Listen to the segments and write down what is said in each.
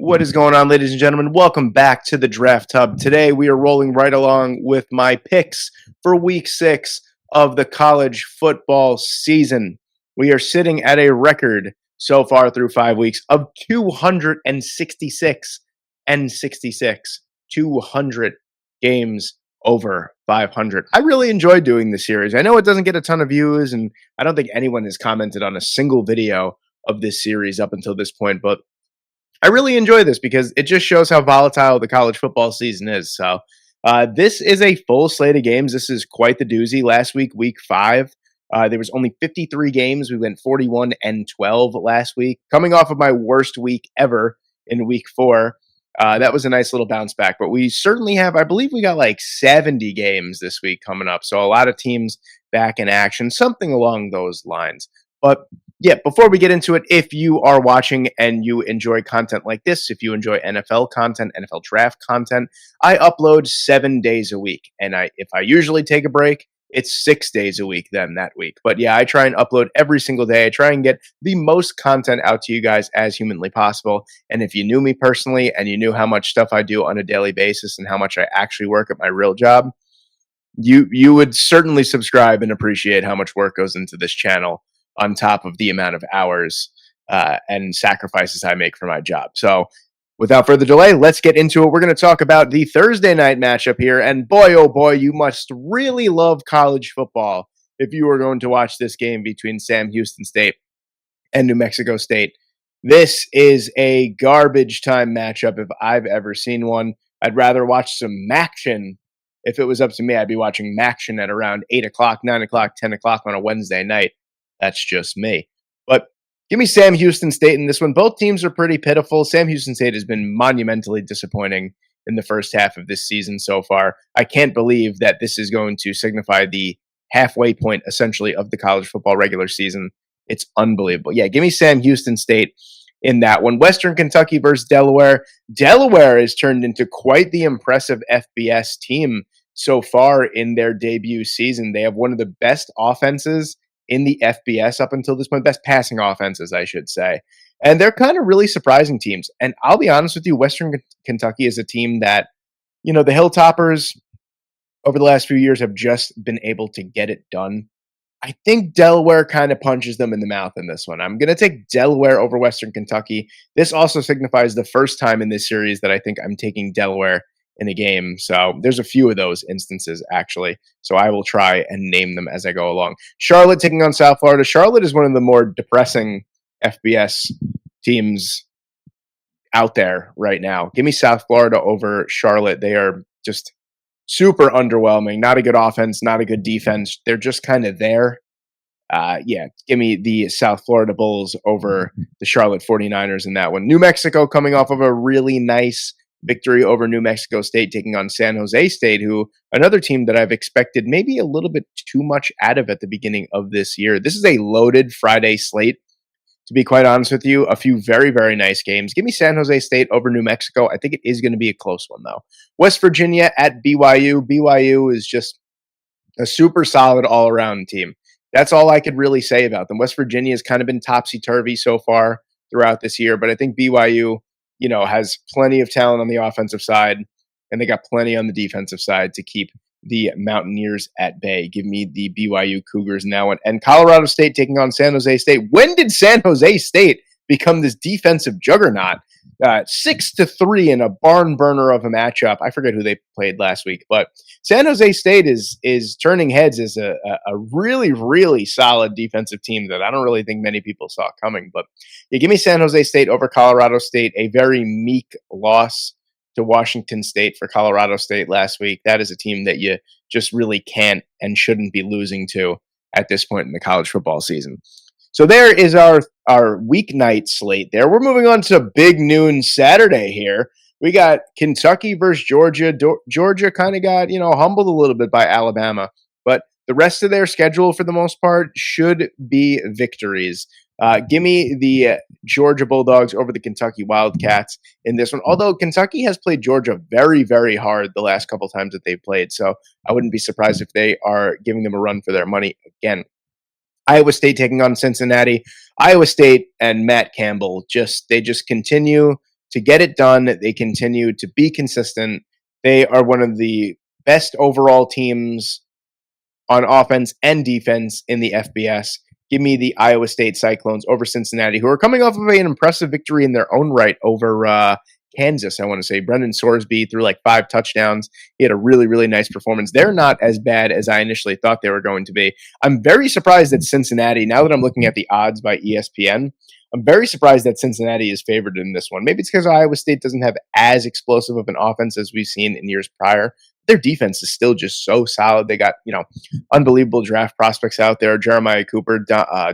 What is going on, ladies and gentlemen? Welcome back to the Draft Hub. Today, we are rolling right along with my picks for week 6 of the college football season. We are sitting at a record so far through 5 weeks of 266 and 66. 200 games over 500. I really enjoy doing this series. I know it doesn't get a ton of views, and I don't think anyone has commented on a single video of this series up until this point, but I really enjoy this because it just shows how volatile the college football season is. So, this is a full slate of games. This is quite the doozy. Last week, week 5, there was only 53 games. We went 41-12 last week, coming off of my worst week ever in week 4. That was a nice little bounce back, but we certainly have, I believe we got like 70 games this week coming up. So a lot of teams back in action, something along those lines. But yeah, before we get into it, if you are watching and you enjoy content like this, if you enjoy NFL content, NFL draft content, I upload 7 days a week. And if I usually take a break, it's 6 days a week then that week. But yeah, I try and upload every single day. I try and get the most content out to you guys as humanly possible. And if you knew me personally and you knew how much stuff I do on a daily basis and how much I actually work at my real job, you would certainly subscribe and appreciate how much work goes into this channel on top of the amount of hours and sacrifices I make for my job. So without further delay, let's get into it. We're going to talk about the Thursday night matchup here. And boy, oh boy, you must really love college football if you are going to watch this game between Sam Houston State and New Mexico State. This is a garbage time matchup if I've ever seen one. I'd rather watch some Maction. If it was up to me, I'd be watching Maction at around 8 o'clock, 9 o'clock, 10 o'clock on a Wednesday night. That's just me. But give me Sam Houston State in this one. Both teams are pretty pitiful. Sam Houston State has been monumentally disappointing in the first half of this season so far. I can't believe that this is going to signify the halfway point, essentially, of the college football regular season. It's unbelievable. Yeah, give me Sam Houston State in that one. Western Kentucky versus Delaware. Delaware has turned into quite the impressive FBS team so far in their debut season. They have one of the best offenses in the FBS up until this point, best passing offenses, I should say. And they're kind of really surprising teams. And I'll be honest with you, Western Kentucky is a team that, the Hilltoppers over the last few years have just been able to get it done. I think Delaware kind of punches them in the mouth in this one. I'm going to take Delaware over Western Kentucky. This also signifies the first time in this series that I think I'm taking Delaware in a game. So there's a few of those instances, actually. So I will try and name them as I go along. Charlotte taking on South Florida. Charlotte is one of the more depressing FBS teams out there right now. Give me South Florida over Charlotte. They are just super underwhelming. Not a good offense, not a good defense. They're just kind of there. Give me the South Florida Bulls over the Charlotte 49ers in that one. New Mexico coming off of a really nice victory over New Mexico State, taking on San Jose State, who another team that I've expected maybe a little bit too much out of at the beginning of this year. This is a loaded Friday slate, to be quite honest with you. A few very, very nice games. Give me San Jose State over New Mexico. I think it is going to be a close one, though. West Virginia at BYU. BYU is just a super solid all-around team. That's all I could really say about them. West Virginia has kind of been topsy-turvy so far throughout this year, but I think BYU has plenty of talent on the offensive side, and they got plenty on the defensive side to keep the Mountaineers at bay. Give me the BYU Cougars now. And Colorado State taking on San Jose State. When did San Jose State become this defensive juggernaut? 6-3 in a barn burner of a matchup. I forget who they played last week, but San Jose State is turning heads as a really, really solid defensive team that I don't really think many people saw coming. But yeah, give me San Jose State over Colorado State. A very meek loss to Washington State for Colorado State last week. That is a team that you just really can't and shouldn't be losing to at this point in the college football season. So there is our weeknight slate there. We're moving on to big noon Saturday here. We got Kentucky versus Georgia. Georgia kind of got, humbled a little bit by Alabama, but the rest of their schedule for the most part should be victories. Give me the Georgia Bulldogs over the Kentucky Wildcats in this one. Although Kentucky has played Georgia very, very hard the last couple times that they've played. So I wouldn't be surprised if they are giving them a run for their money again. Iowa State taking on Cincinnati. Iowa State and Matt Campbell, they just continue to get it done. They continue to be consistent. They are one of the best overall teams on offense and defense in the FBS. Give me the Iowa State Cyclones over Cincinnati, who are coming off of an impressive victory in their own right over Kansas, I want to say. Brendan Sorsby threw like 5 touchdowns. He had a really, really nice performance. They're not as bad as I initially thought they were going to be. I'm very surprised that Cincinnati, now that I'm looking at the odds by ESPN, I'm very surprised that Cincinnati is favored in this one. Maybe it's because Iowa State doesn't have as explosive of an offense as we've seen in years prior. Their defense is still just so solid. They got, unbelievable draft prospects out there. Jeremiah Cooper,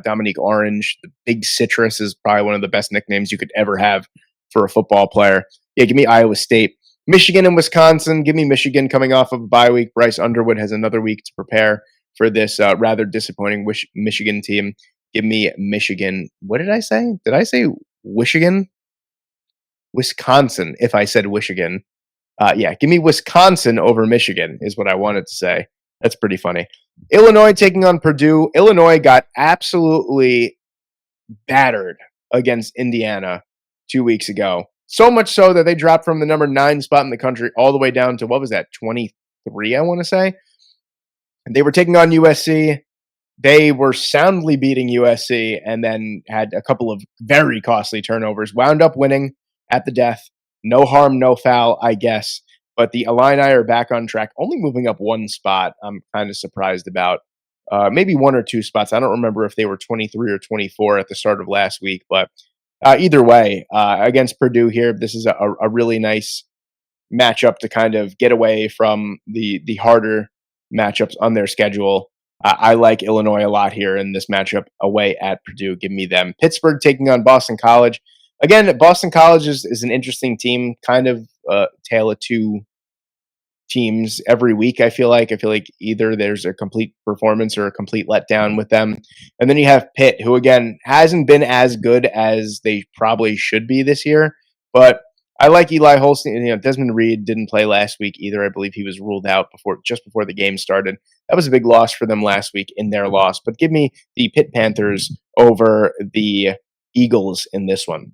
Dominique Orange, the Big Citrus is probably one of the best nicknames you could ever have for a football player. Yeah, give me Iowa State. Michigan and Wisconsin. Give me Michigan coming off of a bye week. Bryce Underwood has another week to prepare for this rather disappointing Michigan team. Give me Michigan. What did I say? Did I say Michigan? Wisconsin, if I said Michigan. Yeah, give me Wisconsin over Michigan is what I wanted to say. That's pretty funny. Illinois taking on Purdue. Illinois got absolutely battered against Indiana 2 weeks ago. So much so that they dropped from the number 9 spot in the country all the way down to, 23, I want to say. And they were taking on USC. They were soundly beating USC and then had a couple of very costly turnovers. Wound up winning at the death. No harm, no foul, I guess. But the Illini are back on track, only moving up 1 spot. I'm kind of surprised about. Maybe 1 or 2 spots. I don't remember if they were 23 or 24 at the start of last week. But either way, against Purdue here, this is a really nice matchup to kind of get away from the harder matchups on their schedule. I like Illinois a lot here in this matchup away at Purdue. Give me them. Pittsburgh taking on Boston College. Again, Boston College is an interesting team, kind of tale of 2 teams every week, I feel like. Either there's a complete performance or a complete letdown with them. And then you have Pitt, who, again, hasn't been as good as they probably should be this year. But I like Eli Holstein. Desmond Reed didn't play last week either. I believe he was ruled out just before the game started. That was a big loss for them last week in their loss. But give me the Pitt Panthers over the Eagles in this one.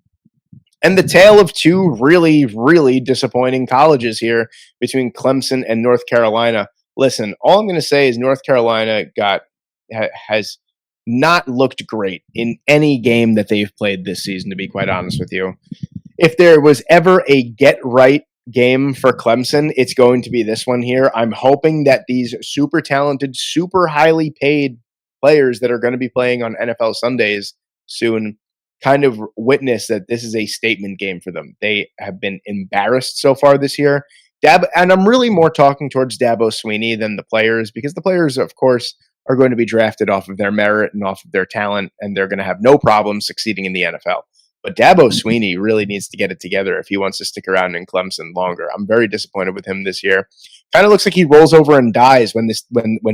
And the tale of 2 really, really disappointing colleges here between Clemson and North Carolina. Listen, all I'm going to say is North Carolina has not looked great in any game that they've played this season, to be quite honest with you. If there was ever a get-right game for Clemson, it's going to be this one here. I'm hoping that these super talented, super highly paid players that are going to be playing on NFL Sundays soon kind of witness that this is a statement game for them. They have been embarrassed so far this year. And I'm really more talking towards Dabo Swinney than the players, because the players, of course, are going to be drafted off of their merit and off of their talent, and they're going to have no problem succeeding in the NFL. But Dabo Swinney really needs to get it together if he wants to stick around in Clemson longer. I'm very disappointed with him this year. Kind of looks like he rolls over and dies when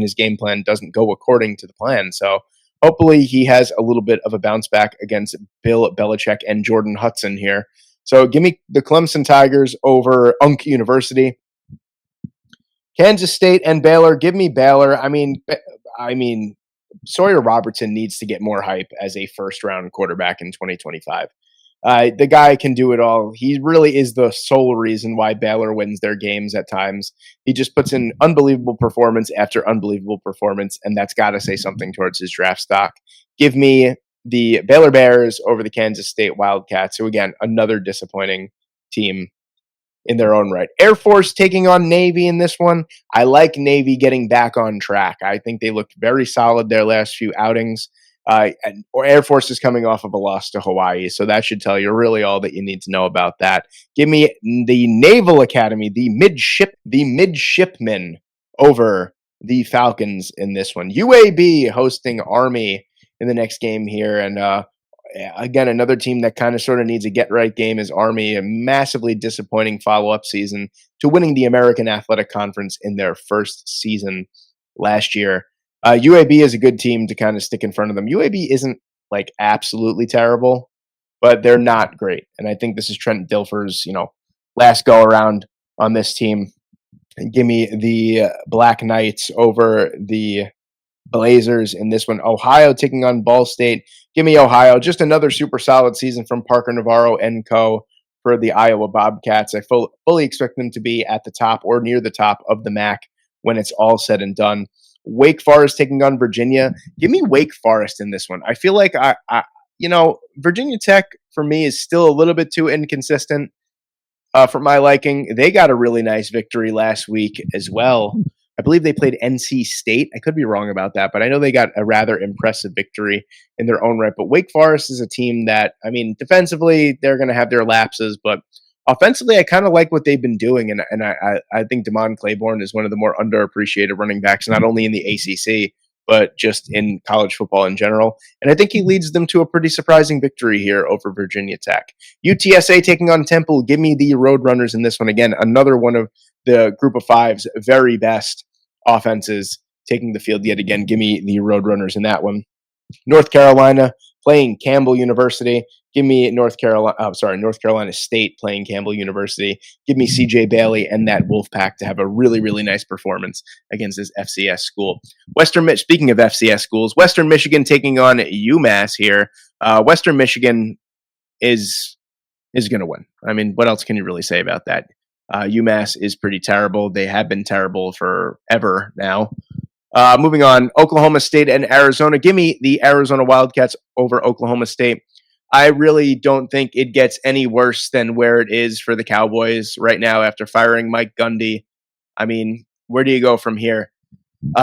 his game plan doesn't go according to the plan. So hopefully he has a little bit of a bounce back against Bill Belichick and Jordan Hudson here. So give me the Clemson Tigers over Unk University. Kansas State and Baylor. Give me Baylor. I mean, Sawyer Robertson needs to get more hype as a first-round quarterback in 2025. The guy can do it all. He really is the sole reason why Baylor wins their games at times. He just puts in unbelievable performance after unbelievable performance, and that's got to say something towards his draft stock. Give me the Baylor Bears over the Kansas State Wildcats, who, again, another disappointing team in their own right. Air Force taking on Navy in this one. I like Navy getting back on track. I think they looked very solid their last few outings. Air Force is coming off of a loss to Hawaii, so that should tell you really all that you need to know about that. Give me the Naval Academy, the midshipmen over the Falcons in this one. UAB hosting Army in the next game here, and again, another team that kind of sort of needs a get-right game is Army, a massively disappointing follow-up season to winning the American Athletic Conference in their first season last year. UAB is a good team to kind of stick in front of them. UAB isn't like absolutely terrible, but they're not great. And I think this is Trent Dilfer's, last go around on this team. And give me the Black Knights over the Blazers in this one. Ohio taking on Ball State. Give me Ohio. Just another super solid season from Parker Navarro and co. for the Iowa Bobcats. I fully expect them to be at the top or near the top of the MAC when it's all said and done. Wake Forest taking on Virginia. Give me Wake Forest in this one. I feel like Virginia Tech for me is still a little bit too inconsistent for my liking. They got a really nice victory last week as well. I believe they played NC State. I could be wrong about that, but I know they got a rather impressive victory in their own right. But Wake Forest is a team that, I mean, defensively, they're going to have their lapses, but offensively, I kind of like what they've been doing. And I think Damon Claiborne is one of the more underappreciated running backs, not only in the ACC, but just in college football in general. And I think he leads them to a pretty surprising victory here over Virginia Tech. UTSA taking on Temple. Give me the Roadrunners in this one. Again, another one of the group of five's very best offenses taking the field yet again. Give me the Roadrunners in that one. North Carolina playing Campbell University. Give me North Carolina State playing Campbell University. Give me CJ Bailey and that Wolfpack to have a really, really nice performance against this FCS school. Speaking of FCS schools, Western Michigan taking on UMass here. Western Michigan is going to win. I mean, what else can you really say about that? UMass is pretty terrible. They have been terrible forever now. Moving on, Oklahoma State and Arizona. Give me the Arizona Wildcats over Oklahoma State. I really don't think it gets any worse than where it is for the Cowboys right now after firing Mike Gundy. I mean, where do you go from here?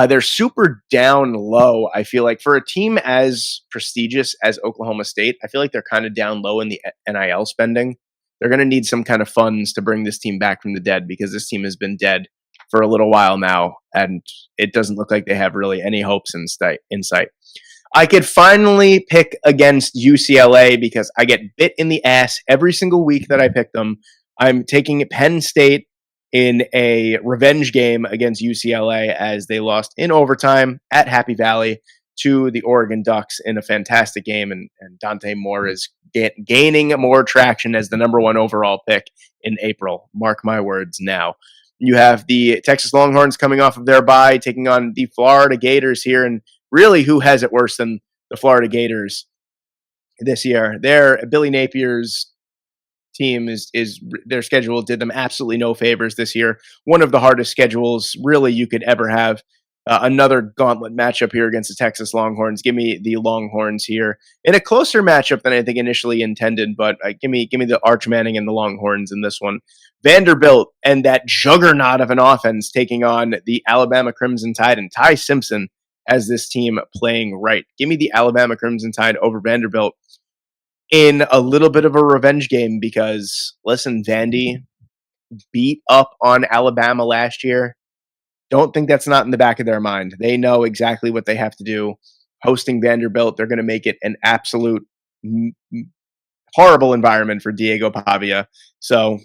They're super down low, I feel like. For a team as prestigious as Oklahoma State, I feel like they're kind of down low in the NIL spending. They're going to need some kind of funds to bring this team back from the dead because this team has been dead for a little while now, and it doesn't look like they have really any hopes in sight. I could finally pick against UCLA because I get bit in the ass every single week that I pick them. I'm taking Penn State in a revenge game against UCLA as they lost in overtime at Happy Valley to the Oregon Ducks in a fantastic game, and Dante Moore is gaining more traction as the number one overall pick in April. Mark my words now. You have the Texas Longhorns coming off of their bye, taking on the Florida Gators here, and really, who has it worse than the Florida Gators this year? Billy Napier's team is their schedule did them absolutely no favors this year. One of the hardest schedules really you could ever have. Another gauntlet matchup here against the Texas Longhorns. Give me the Longhorns here in a closer matchup than I think initially intended, but give me the Arch Manning and the Longhorns in this one. Vanderbilt and that juggernaut of an offense taking on the Alabama Crimson Tide and Ty Simpson as this team playing right. Give me the Alabama Crimson Tide over Vanderbilt in a little bit of a revenge game because, listen, Vandy beat up on Alabama last year. Don't think that's not in the back of their mind. They know exactly what they have to do. Hosting Vanderbilt, they're going to make it an absolute horrible environment for Diego Pavia. So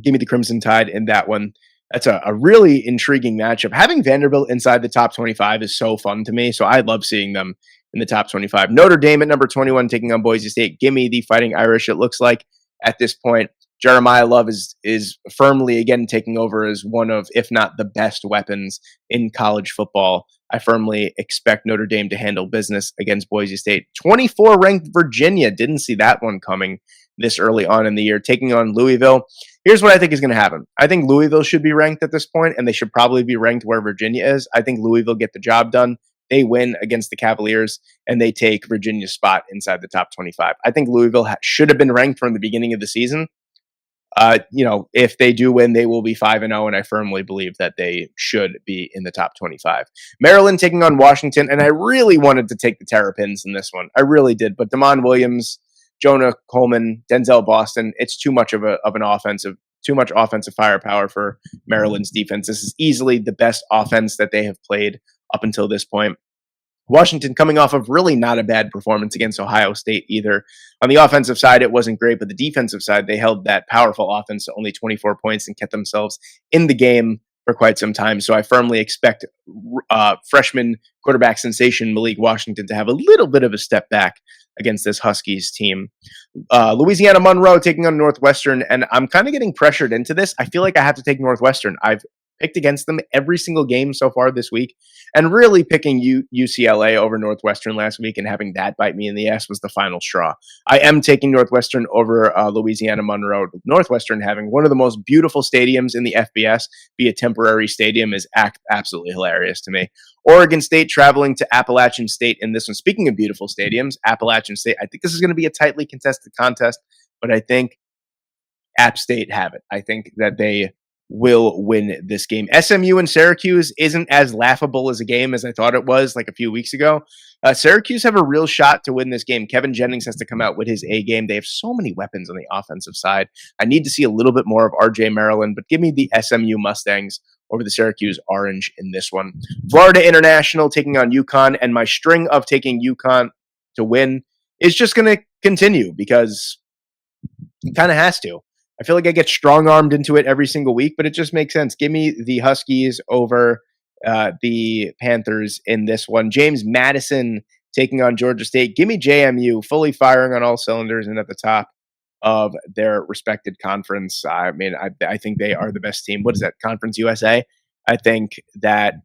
give me the Crimson Tide in that one. That's a really intriguing matchup. Having Vanderbilt inside the top 25 is so fun to me, so I love seeing them in the top 25. Notre Dame at number 21 taking on Boise State. Give me the Fighting Irish, it looks like, at this point. Jeremiah Love is firmly again taking over as one of, if not the best weapons in college football. I firmly expect Notre Dame to handle business against Boise State. 24 ranked Virginia. Didn't see that one coming this early on in the year. Taking on Louisville. Here's what I think is going to happen. I think Louisville should be ranked at this point, and they should probably be ranked where Virginia is. I think Louisville get the job done. They win against the Cavaliers, and they take Virginia's spot inside the top 25. I think Louisville should have been ranked from the beginning of the season. If they do win, they will be 5-0, and I firmly believe that they should be in the top 25. Maryland taking on Washington, and I really wanted to take the Terrapins in this one. I really did, but Damon Williams, Jonah Coleman, Denzel Boston, it's too much too much offensive firepower for Maryland's defense. This is easily the best offense that they have played up until this point. Washington coming off of really not a bad performance against Ohio State either. On the offensive side, it wasn't great, but the defensive side, they held that powerful offense to only 24 points and kept themselves in the game for quite some time. So I firmly expect freshman quarterback sensation Malik Washington to have a little bit of a step back against this Huskies team. Louisiana Monroe taking on Northwestern, and I'm kind of getting pressured into this. I feel like I have to take Northwestern. I've picked against them every single game so far this week, and really picking UCLA over Northwestern last week and having that bite me in the ass was the final straw. I am taking Northwestern over Louisiana Monroe. Northwestern having one of the most beautiful stadiums in the FBS be a temporary stadium is absolutely hilarious to me. Oregon State traveling to Appalachian State in this one. Speaking of beautiful stadiums, Appalachian State, I think this is going to be a tightly contested contest, but I think App State have it. I think that they will win this game. SMU and Syracuse isn't as laughable as a game as I thought it was like a few weeks ago. Syracuse have a real shot to win this game. Kevin Jennings has to come out with his A game. They have so many weapons on the offensive side. I need to see a little bit more of RJ Maryland, but give me the SMU Mustangs over the Syracuse Orange in this one. Florida International taking on UConn, and my string of taking UConn to win is just going to continue because it kind of has to. I feel like I get strong-armed into it every single week, but it just makes sense. Give me the Huskies over the Panthers in this one. James Madison taking on Georgia State. Give me JMU fully firing on all cylinders and at the top of their respected conference. I mean, I think they are the best team. What is that, Conference USA? I think that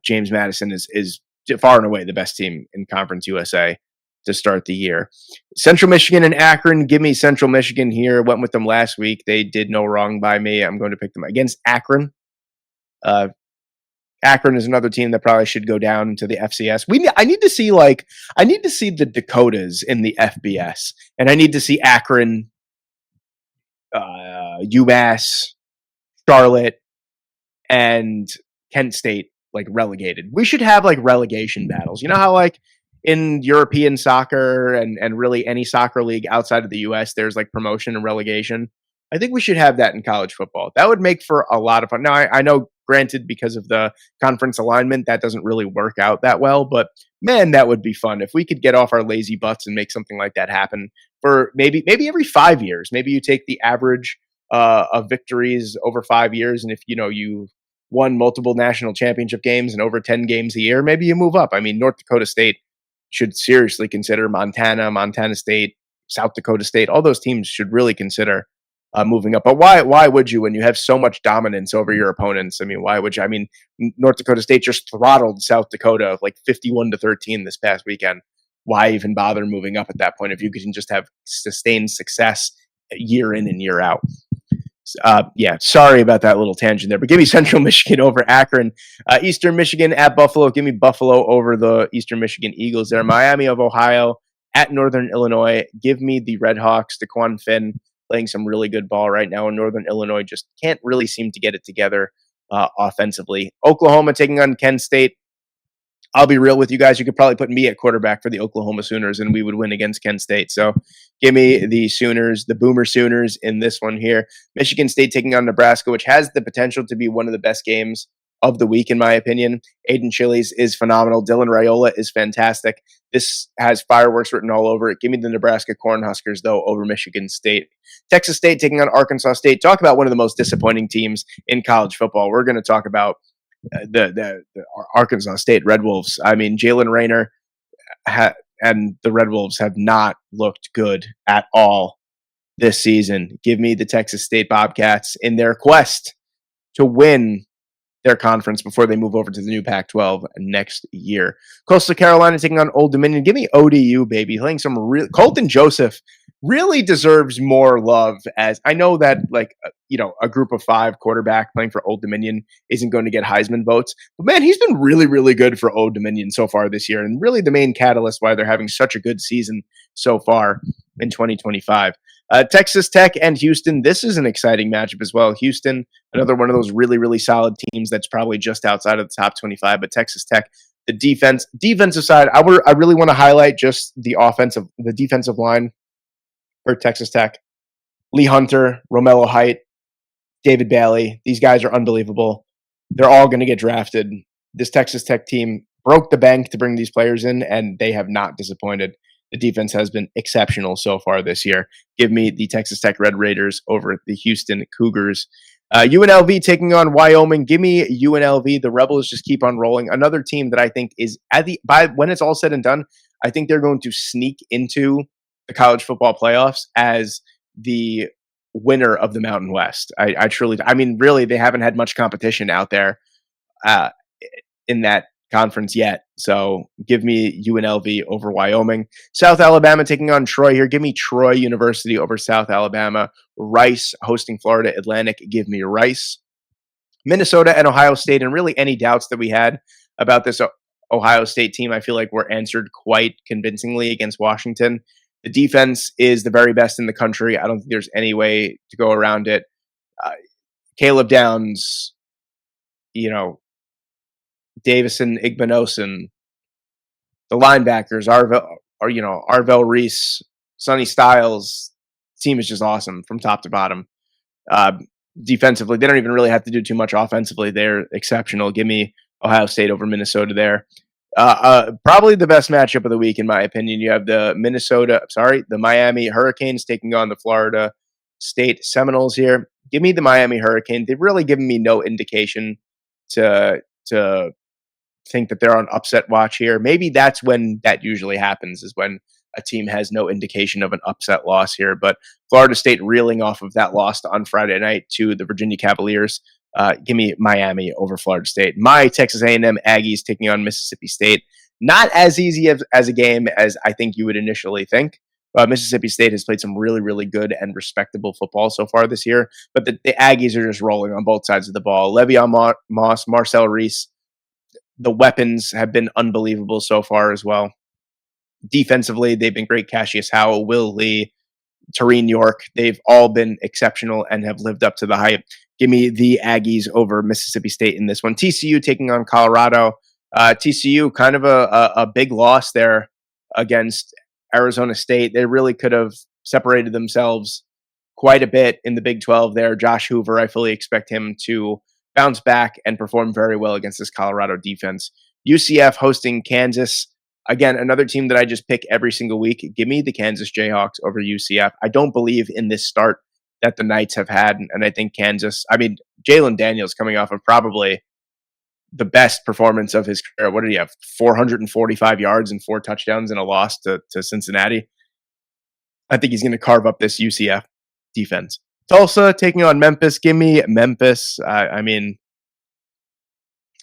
James Madison is far and away the best team in Conference USA to start the year. Central Michigan and Akron. Give me Central Michigan here. Went with them last week. They did no wrong by me. I'm going to pick them against Akron. Akron is another team that probably should go down to the FCS. I need to see the Dakotas in the FBS, and I need to see Akron, UMass, Charlotte, and Kent State like relegated. We should have like relegation battles. You know how like in European soccer and really any soccer league outside of the US, there's like promotion and relegation. I think we should have that in college football. That would make for a lot of fun. Now, I know, granted, because of the conference alignment, that doesn't really work out that well, but man, that would be fun if we could get off our lazy butts and make something like that happen for maybe every 5 years. Maybe you take the average of victories over 5 years, and if you won multiple national championship games and over 10 games a year, maybe you move up. I mean, North Dakota State should seriously consider Montana State, South Dakota State. All those teams should really consider moving up. But why would you when you have so much dominance over your opponents? I mean, why would you? I mean, North Dakota State just throttled South Dakota like 51-13 this past weekend. Why even bother moving up at that point if you can just have sustained success year in and year out? Yeah, sorry about that little tangent there, but give me Central Michigan over Akron. Eastern Michigan at Buffalo. Give me Buffalo over the Eastern Michigan Eagles there. Miami of Ohio at Northern Illinois. Give me the Red Hawks. DeQuan Finn playing some really good ball right now, and Northern Illinois just can't really seem to get it together offensively. Oklahoma taking on Kent State. I'll be real with you guys. You could probably put me at quarterback for the Oklahoma Sooners, and we would win against Kent State. So give me the Sooners, the Boomer Sooners in this one here. Michigan State taking on Nebraska, which has the potential to be one of the best games of the week, in my opinion. Aiden Chili's is phenomenal. Dylan Raiola is fantastic. This has fireworks written all over it. Give me the Nebraska Cornhuskers, though, over Michigan State. Texas State taking on Arkansas State. Talk about one of the most disappointing teams in college football. We're going to talk about the Arkansas State Red Wolves. I mean, Jalen Rayner and the Red Wolves have not looked good at all this season. Give me the Texas State Bobcats in their quest to win their conference before they move over to the new Pac-12 next year. Coastal Carolina taking on Old Dominion. Give me ODU, baby. Playing some real. Colton Joseph really deserves more love. As I know that, like, a group of 5 quarterback playing for Old Dominion isn't going to get Heisman votes, but man, he's been really, really good for Old Dominion so far this year, and really the main catalyst why they're having such a good season so far in 2025. Texas Tech and Houston. This is an exciting matchup as well. Houston, another one of those really, really solid teams that's probably just outside of the top 25. But Texas Tech, the defensive side, I really want to highlight just the defensive line for Texas Tech. Lee Hunter, Romello Height, David Bailey. These guys are unbelievable. They're all going to get drafted. This Texas Tech team broke the bank to bring these players in, and they have not disappointed. The defense has been exceptional so far this year. Give me the Texas Tech Red Raiders over the Houston Cougars. UNLV taking on Wyoming. Give me UNLV. The Rebels just keep on rolling. Another team that I think is when it's all said and done, I think they're going to sneak into the college football playoffs as the winner of the Mountain West. I truly, I mean, really, they haven't had much competition out there uh, in that conference yet. So give me UNLV over Wyoming. South Alabama taking on Troy here. Give me Troy University over South Alabama. Rice hosting Florida Atlantic. Give me Rice. Minnesota and Ohio State, and really any doubts that we had about this Ohio State team, I feel like were answered quite convincingly against Washington. The defense is the very best in the country. I don't think there's any way to go around it. Uh, Caleb Downs, you know, Davison Igbinosun, the linebackers, Arvell Reese, Sonny Styles. Team is just awesome from top to bottom. Uh, Defensively, they don't even really have to do too much offensively. They're exceptional. Give me Ohio State over Minnesota there. Probably the best matchup of the week, in my opinion. You have the Miami Hurricanes taking on the Florida State Seminoles here. Give me the Miami Hurricanes. They've really given me no indication to think that they're on upset watch here. Maybe that's when that usually happens, is when a team has no indication of an upset loss here. But Florida State reeling off of that loss on Friday night to the Virginia Cavaliers. Give me Miami over Florida State. My Texas A&M Aggies taking on Mississippi State. Not as easy as a game as I think you would initially think. Mississippi State has played some really, really good and respectable football so far this year. But the Aggies are just rolling on both sides of the ball. Le'Veon Moss, Marcel Reese. The weapons have been unbelievable so far as well. Defensively, they've been great. Cassius Howell, Will Lee, Tareen York. They've all been exceptional and have lived up to the hype. Give me the Aggies over Mississippi State in this one. TCU taking on Colorado. TCU, kind of a big loss there against Arizona State. They really could have separated themselves quite a bit in the Big 12 there. Josh Hoover, I fully expect him to bounce back and perform very well against this Colorado defense. UCF hosting Kansas. Again, another team that I just pick every single week. Give me the Kansas Jayhawks over UCF. I don't believe in this start that the Knights have had, and I think Jalen Daniels coming off of probably the best performance of his career. What did he have? 445 yards and 4 touchdowns and a loss to Cincinnati. I think he's going to carve up this UCF defense. Tulsa taking on Memphis. Give me Memphis.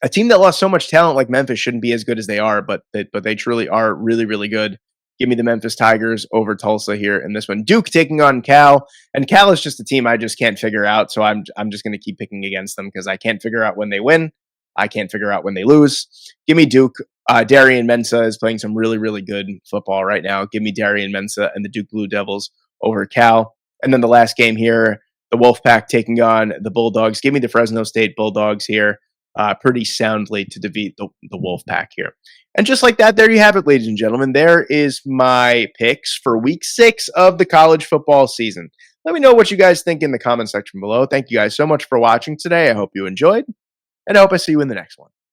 A team that lost so much talent like Memphis shouldn't be as good as they are, but they truly are really, really good. Give me the Memphis Tigers over Tulsa here in this one. Duke taking on Cal, and Cal is just a team I just can't figure out, so I'm just going to keep picking against them because I can't figure out when they win. I can't figure out when they lose. Give me Duke. Darian Mensah is playing some really, really good football right now. Give me Darian Mensah and the Duke Blue Devils over Cal. And then the last game here, the Wolfpack taking on the Bulldogs. Give me the Fresno State Bulldogs here. Pretty soundly to defeat the Wolfpack here. And just like that, there you have it, ladies and gentlemen. There is my picks for week 6 of the college football season. Let me know what you guys think in the comment section below. Thank you guys so much for watching today. I hope you enjoyed, and I hope I see you in the next one.